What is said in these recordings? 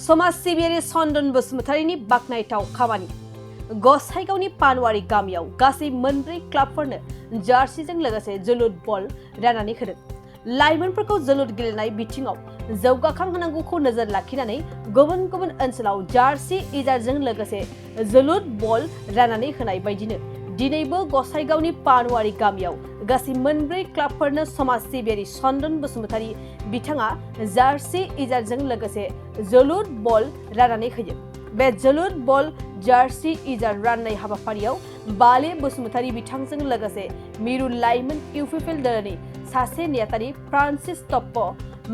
समाज सिबियारि चन्दन बसुमतारीनि बाखनायथाव खामानि गसाइगावनि पानवारि गामियाव गासै मोनब्रै क्लाबफोरनो जार्सिजों लोगोसे जोलुर बल राननानै होदों। लाइमोनफोरखौ जोलुर गेलेनाय बिथिङाव जौगाखांहोनांगौखौ नोजोर लाखिनानै गुबुन गुबुन ओनसोलाव जार्सि इजारजों लोगोसे जोलुर बल राननानै होनाय बायदिनो दिनैबो गसाइगावनि पानवारि गामियाव गासै मोनब्रै क्लाबफोरनो समाज सिबियारि चन्दन बसुमतारी बिथाङा जार्सि इजारजों लोगोसे जोलुर बल राननानै होयो। बे जोलुर बल जार्सि इजार राननाय हाबाफारियाव बाले बसुमतारी बिथांजों लोगोसे मिरु लाइमोन इउपिपिएल दलनि सासे नेहाथारि फ्रान्सिस टप्प,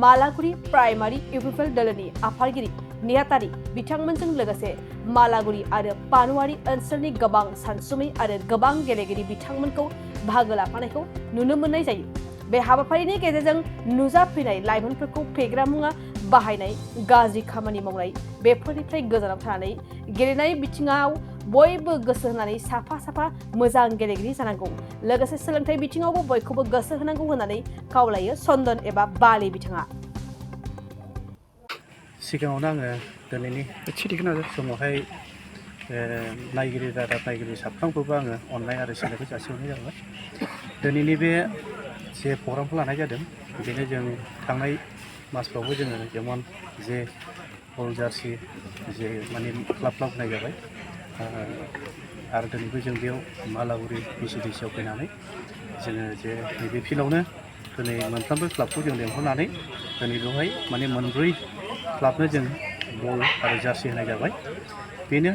मालागुरि प्राइमारि इउपिपिएल दलनि आफादगिरि नेहाथारि बिथांमोनजों लोगोसे मालागुरि आरो पानवारि ओनसोलनि गोबां सानसुमै आरो गोबां गेलेगिरि बिथांमोनखौ बाहागो लाफानायखौ नुनो मोननाय जायो। बे हाबाफारिनि गेजेरजों नुजाफैनाय लाइमोनफोरखौ फेग्रा मुवा बाहायनाय, गाज्रि खामानि मावनाय बेफोरनिफ्राय गोजानाव थानानै गेलेनाय बिथिङाव बयबो गोसो होनानै साफा साफा मोजां गेलेगिरि जानांगौ, लोगोसे सोलोंथाइ बिथिङावबो बयखौबो गोसो होनांगौ होननानै खावलायो चन्दन एबा बाले बिथाङा। सिगाङावनो आङो दिनैनि समावहाय नायगिरि रादाब नायगिरि साफ्रोमखौबो आङो अननाय आरो सिबिनायखौ जासिहरनाय जाबाय। दिनैनि बे जे प्रग्रामखौ लानाय जादों बेनो जों थांनाय मासफ्रावबो जोङो जेमन जे बल जार्सि जे माने क्लाब होनाय जाबाय आरो दिनैबो जों बेयाव मालागुरि बिसिडिसिआव फैनानै जोङो जे नैबे फिल्डआवनो दिनै मोनफ्रोमबो क्लाबखौ जों लेंहरनानै दिनै बेवहाय माने मोनब्रै क्लाबनो जों बल आरो जार्सि होनाय जाबाय। बेनो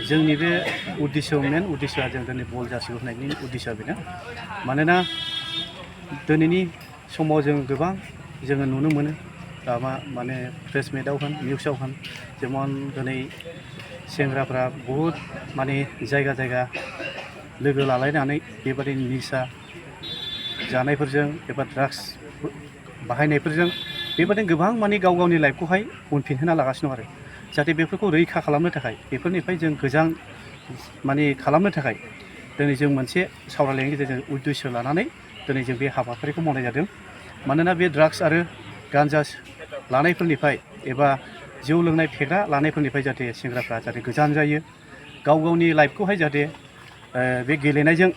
जोंनि बे मेन उद्देश्यआ जों दिनै बल जार्सिखौ होनायनि उद्देश्यआ बेनो। मानोना दिनैनि समाव जों गोबां जोङो नुनो मोनो माने प्रेस मिटआव होन निउसाव होन जेमन दिनै सेंग्राफ्रा बहुद माने जायगा जायगा लोगो लालायनानै बेबादि निसा जानायफोरजों एबा ड्राग्स बाहायनायफोरजों बेबादिनो गोबां माने गाव गावनि लाइफखौहाय उनफिनहोना लागासिनो दं आरो जाहाथे बेफोरखौ रैखा खालामनो थाखाय बेफोरनिफ्राय जों गोजान माने खालामनो थाखाय दिनै जों मोनसे सावरायलायनायनि गेजेरजों उद्देश्य लानानै दिनै जों बे हाबाफारिखौ मावनाय जादों। मानोना बे ड्राग्स आरो गान्जा लानायफोरनिफ्राय एबा जौ लोंनाय फेग्रा लानायफोरनिफ्राय जाहाथे सेंग्राफ्रा जाहाथे गोजान जायो, गाव गावनि लाइफखौहाय जाहाथे बे गेलेनायजों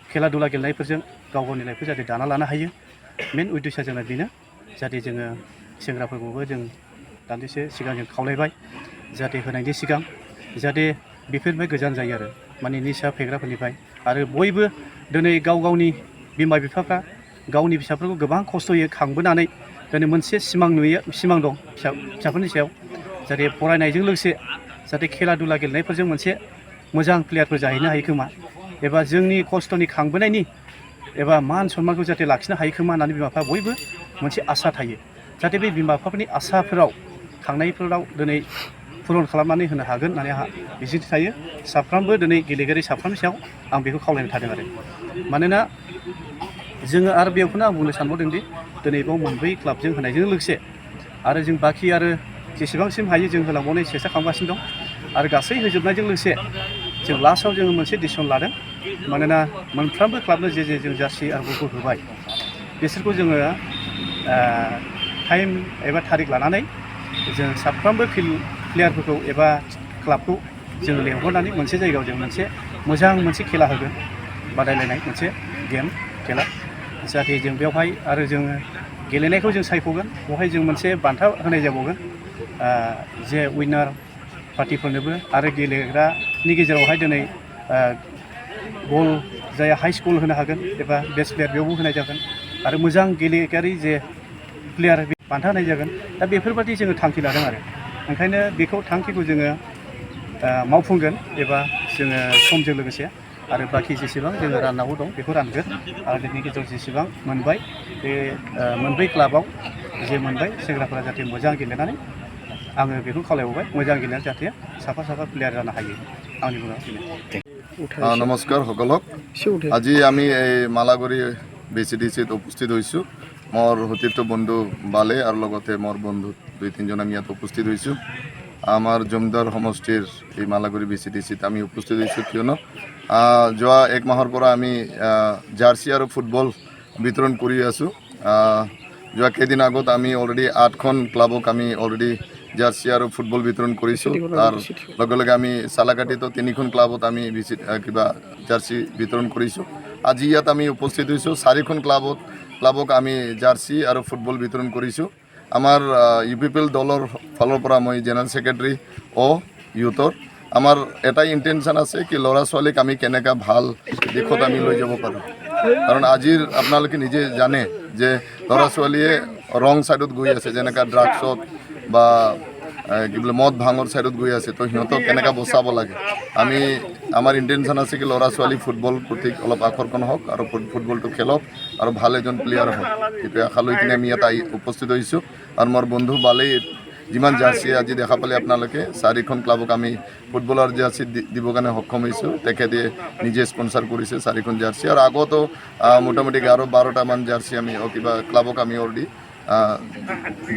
खेला दुला गेलेनायफोरजों गाव गावनि लाइफखौ जाहाथे दाना लानो हायो। मेन उद्देश्यआ जोंना बेनो, जाहाथे जोङो सेंग्राफोरखौबो जों दान्दिसे सिगां जों खावलायबाय जाहाथे होनायनि सिगां जाहाथे बेफोरनिफ्राय गोजान जायो आरो माने निसा फेग्राफोरनिफ्राय। आरो बयबो दिनै गाव गावनि बिमा बिफाफ्रा गावनि फिसाफोरखौ गोबां खस्थ'यै खांबोनानै दिनै मोनसे सिमां दं फिसाफोरनि सायाव जाहाथे फरायनायजों लोगोसे जाहाथे खेला दुला गेलेनायफोरजों मोनसे मोजां प्लेयारफोर जाहैनो हायो खोमा, एबा जोंनि खस्थ'नि खांबोनायनि एबा मान सन्मानखौ जाहाथे लाखिनो हायो खोमा होननानै बिमा बिफा बयबो मोनसे आसा थायो। जाहाथे बे बिमा बिफाफोरनि आसाफोराव खांनायफोराव दिनै पुरन खालामनानै होनो हागोन होननानै आंहा मिजिं थायो। साफ्रोमबो दिनै गेलेगिरि साफ्रोमनि सायाव आं बेखौ खावलायनो थादों आरो मानोना जोङो आरो बेखौनो आं बुंनो सानबावदों दि दिनै बाव मोनब्रै क्लाबजों होनायजों लोगोसे आरो जों बाखि आरो जेसेबांसिम हायो जों होलांबावनो सेस्था खालामगासिनो दं। आरो गासै होजोबनायजों लोगोसे जों लास्टआव जोङो मोनसे डिसिसन लादों। मानोना मोनफ्रोमबो क्लाबनो जे जों जार्सि आरो बलखौ होबाय बिसोरखौ जोङो टाइम एबा थारिख लानानै जों साफ्रोमबो प्लेयारफोरखौ एबा क्लाबखौ जोङो लेंहरनानै मोनसे जायगायाव जों मोनसे खेला होगोन, बादायलायनाय मोनसे खेला जाहाथे जों बेवहाय आरो जोङो गेलेनायखौ जों सायख'गोन। बेवहाय जों मोनसे बान्था होनाय जाबावगोन जे उइनार पार्टिफोरनोबो आरो गेलेग्रानि गेजेरावहाय दिनै गल जाय हाइ स्कल होनो हागोन एबा बेस्ट प्लेयार बेयावबो होनाय जागोन आरो मोजां गेलेगिरि जे प्लेयार बान्था होनाय जागोन। दा बेफोरबादि जोङो थांखि लादों आरो ओंखायनो बेखौ थांखिखौ जोङो मावफुंगोन एबा जोङो समजों लोगोसे आरो बाखि जेसेबां जोङो राननांगौ दं बेखौ रानगोन। आरो बेनि गेजेराव जेसेबां मोनबाय बे मोनब्रै क्लाबाव जे मोनबाय सेंग्राफोरा जाहाथे मोजां गेलेनानै आङो बेखौ खावलायबावबाय मोजां गेलेनानै जाहाथे साफा प्लेयार जानो हायो। आंनि बुंनाया নমস্কাৰ সকলক। আজি আমি এই মালাগুৰি BCDCত উপস্থিত হৈছোঁ। মোৰ সতীৰ্থ বন্ধু বালে আৰু লগতে মোৰ বন্ধু 2-3জন আমি ইয়াত উপস্থিত হৈছোঁ। আমাৰ জমদাৰ সমষ্টিৰ এই মালাগুৰি BCDCত আমি উপস্থিত হৈছোঁ কিয়নো যোৱা 1 মাহৰ পৰা আমি জাৰ্চি আৰু ফুটবল বিতৰণ কৰি আছোঁ। যোৱা কেইদিন আগত আমি অলৰেডি 8খন ক্লাবক আমি অলৰেডি জাৰ্চি আৰু ফুটবল বিতৰণ কৰিছোঁ তাৰ লগে লগে আমি চালাকাটিতো 3খন ক্লাবত আমি কিবা জাৰ্চি বিতৰণ কৰিছোঁ আজি ইয়াত আমি উপস্থিত হৈছোঁ 4খন ক্লাবক আমি জাৰ্চি আৰু ফুটবল বিতৰণ কৰিছোঁ আমাৰ UPPL দলৰ ফালৰ পৰা মই জেনেৰেল ছেক্ৰেটাৰী ইউথৰ আমাৰ এটাই ইণ্টেনশ্যন আছে কি ল'ৰা ছোৱালীক আমি কেনেকৈ ভাল দিশত আমি লৈ যাব পাৰোঁ কাৰণ আজিৰ আপোনালোকে নিজে জানে যে ল'ৰা ছোৱালীয়ে ৰং ছাইডত গৈ আছে যেনেকৈ ড্ৰাগছত বা কি বোলে মদ ভাঙৰ ছাইডত গৈ আছে তো সিহঁতক কেনেকৈ বচাব লাগে আমি আমাৰ ইণ্টেনশ্যন আছে কি ল'ৰা ছোৱালী ফুটবল প্ৰতি অলপ আকৰ্ষণ হওক আৰু ফুটবলটো খেলক আৰু ভাল এজন প্লেয়াৰ হওক সেইটোৱে আশা লৈ কিনে আমি ইয়াত উপস্থিত হৈছোঁ আৰু মোৰ বন্ধু বালেই যিমান জাৰ্চি আজি দেখা পালে আপোনালোকে 4খন ক্লাবক আমি ফুটবলৰ জাৰ্চি দিবৰ কাৰণে সক্ষম হৈছোঁ তেখেতে নিজে স্পনচাৰ কৰিছে 4খন জাৰ্চি আৰু আগতো মোটামুটি 11-12টামান জাৰ্চি আমি কিবা ক্লাবক আমি দি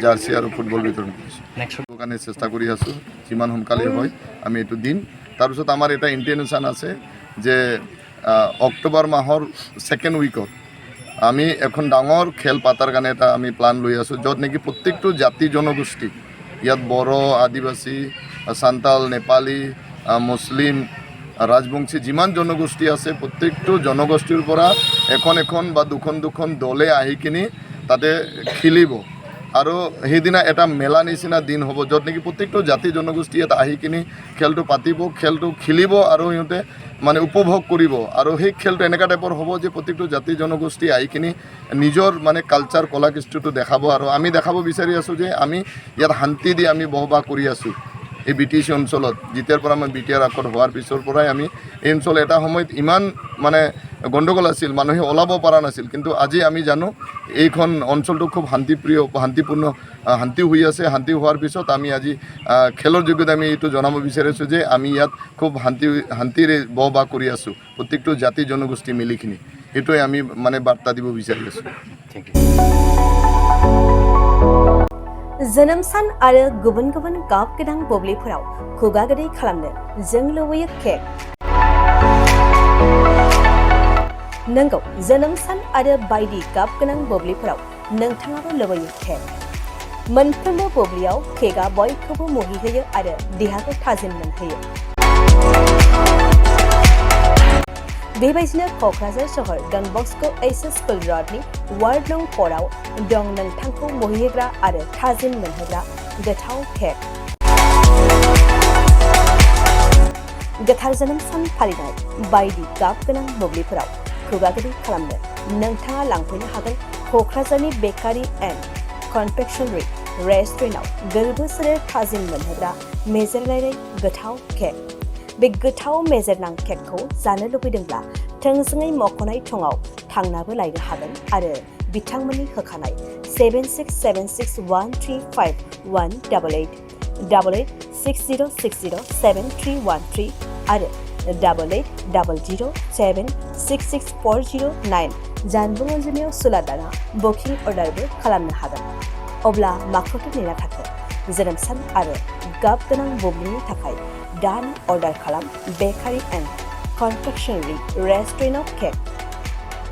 জাৰ্চি আৰু ফুটবল বিতৰণ কৰিছোঁ নেক্সটৰ কাৰণে চেষ্টা কৰি আছোঁ যিমান সোনকালে হয় আমি এইটো দিম তাৰপিছত আমাৰ এটা ইণ্টেনশ্যন আছে যে অক্টোবৰ মাহৰ 2nd উইকত আমি এখন ডাঙৰ খেল পাতাৰ কাৰণে এটা আমি প্লান লৈ আছোঁ য'ত নেকি প্ৰত্যেকটো জাতি জনগোষ্ঠী ইয়াত বড়ো আদিবাসী সান্তাল নেপালী মুছলিম ৰাজবংশী যিমান জনগোষ্ঠী আছে প্ৰত্যেকটো জনগোষ্ঠীৰ পৰা এখন বা দুখন দলে আহি কিনি তাতে খেলিব আৰু সেইদিনা এটা মেলা নিচিনা দিন হ'ব য'ত নেকি প্ৰত্যেকটো জাতি জনগোষ্ঠী ইয়াত আহি কিনি খেলটো পাতিব খেলটো খেলিব আৰু সিহঁতে মানে উপভোগ কৰিব আৰু সেই খেলটো এনেকুৱা টাইপৰ হ'ব যে প্ৰত্যেকটো জাতি জনগোষ্ঠী আহি কিনি নিজৰ মানে কালচাৰ কলা কৃষ্টিটো দেখাব আৰু আমি দেখাব বিচাৰি আছোঁ যে আমি ইয়াত শান্তি দি আমি বসবাস কৰি আছোঁ এই BTC অঞ্চলত যেতিয়াৰ পৰা মই BTR আকত হোৱাৰ পিছৰ পৰাই আমি এই অঞ্চল এটা সময়ত ইমান মানে গণ্ডগোল আছিল মানুহে ওলাব পৰা নাছিল কিন্তু আজি আমি জানো এইখন অঞ্চলটো খুব শান্তিপূৰ্ণ শান্তি হৈ আছে শান্তি হোৱাৰ পিছত আমি আজি খেলৰ যোগেদি আমি এইটো জনাব বিচাৰিছোঁ যে আমি ইয়াত খুব শান্তিৰে বসবাস কৰি আছোঁ প্ৰত্যেকটো জাতি জনগোষ্ঠী মিলিখিনি সেইটোৱে আমি মানে বাৰ্তা দিব বিচাৰি আছোঁ जोनोम सान आरो गुबुन गुबुन गाब गोनां बुब्लिफोराव खुगा गोदै खालामनो जों लुबैयो केक नंगौ जोनोम सान आरो बायदि गाब गोनां बुब्लिफोराव नोंथाङाबो लुबैयो केक मोनफ्रोमबो बुब्लियाव केकआ बयखौबो मुहिहोयो आरो देहाखौ थाजिम मोनहोयो बेबायदिनो क'क्राझार सहर डन बस्क' HS स्कुल र'डनि वार्ड नं 4आव दं नोंथांखौ मुहिहोग्रा आरो थाजिम मोनहोग्रा गोथाव केक गोथार जोनोम सान फालिनाय बायदि गाब गोनां बुब्लिफोराव खुगा गोदै खालामनो नोंथाङा लांफैनो हागोन क'क्राझारनि बेकारि एन्ड कनफेक्शनारि रेस्टुरेन्टआव गोरबो सोलेर थाजिम मोनहोग्रा मेजेरनाय गोथाव केक बे गोथाव मेजेरनां केकखौ जानो लुबैदोंब्ला थोंजोङै मख'नाय थंआव थांनाबो लायनो हागोन आरो बिथांमोननि होखानाय 767601351888 8860607313 आरो 8800766409 जानबुं अनजिमायाव सुलादाना बुकिं अर्डारबो खालामनो हागोन अब्ला माखौथो नेना थाखो जोनोम सान आरो गाब गोनां बुब्लिनि थाखाय दान अर्डार खालाम बेकारि एन्ड कनफेक्शनारि रेस्टुरेन्टआव केक